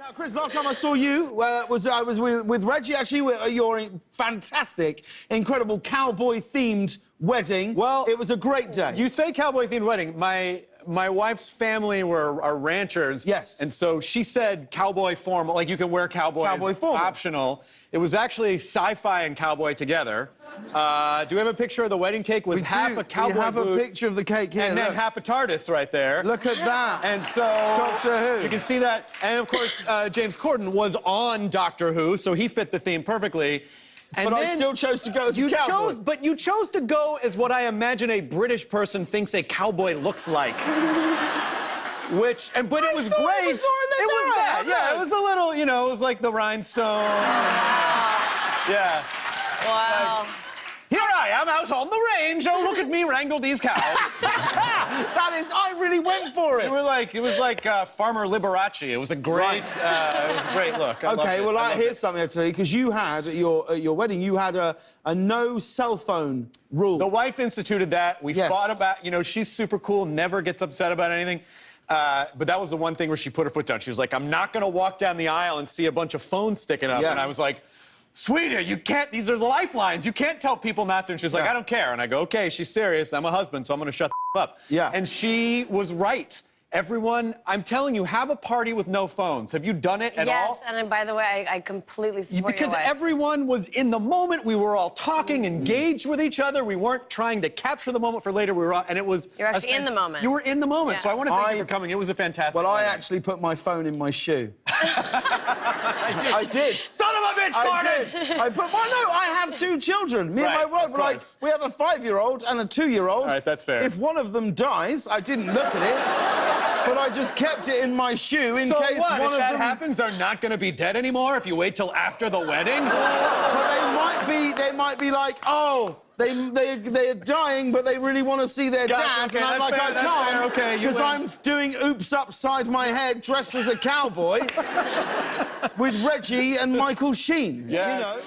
Now, Chris, last time I saw you I was with Reggie, actually, at your fantastic, incredible cowboy-themed wedding. Well, it was a great day. You say cowboy-themed wedding. My wife's family are ranchers. Yes. And so she said cowboy formal, like you can wear cowboy formal. Optional. It was actually sci-fi and cowboy together. Do we have a picture of the wedding cake? Was half a cowboy We have boot, a picture of the cake here. and then half a TARDIS right there. Look at that. And so Doctor Who. You can see that. And of course, James Corden was on Doctor Who, so he fit the theme perfectly. And but I still chose to go as a cowboy. But you chose to go as what I imagine a British person thinks a cowboy looks like. But it was great. It was that. Yeah, it was a little, you know, it was like the rhinestone. Yeah. Wow. Here I am out on the range. Oh, look at me wrangle these cows. I really went for it. It was like Farmer Liberace. It was a great, it was a great look. Okay, well, here's something I'll tell you, because you had, at your wedding, you had a no cell phone rule. The wife instituted that. We thought about, you know, she's super cool, never gets upset about anything. But that was the one thing where she put her foot down. She was like, I'm not going to walk down the aisle and see a bunch of phones sticking up. Yes. And I was like, sweetie, you can't, these are the lifelines. You can't tell people not to. And she was like, I don't care. And I go, okay, she's serious. I'm a husband, so I'm going to shut the up. Yeah. And she was right. Everyone, I'm telling you, have a party with no phones. Have you done it at all? Yes, and by the way, I completely support Because your wife. everyone was in the moment. We were all talking, engaged with each other. We weren't trying to capture the moment for later. We were all, and it was... You're actually in the moment. You were in the moment, Yeah. so I want to thank you for coming. It was a fantastic Well, I wedding. actually put my phone in my shoe. I did. Son of a bitch, Corden! I put I have two children. Me and my wife, we have a 5-year-old and a 2-year-old. All right, that's fair. If one of them dies, I didn't look at it, but I just kept it in my shoe in case what? one If of that them... happens, they're not going to be dead anymore if you wait till after the wedding? But they might be like, oh, they're dying, but they really want to see their dad. Okay, and I'm like, fair, I that's fair, can't, okay, because I'm doing oops upside my head dressed as a cowboy with Reggie and Michael Sheen. Yeah. You know?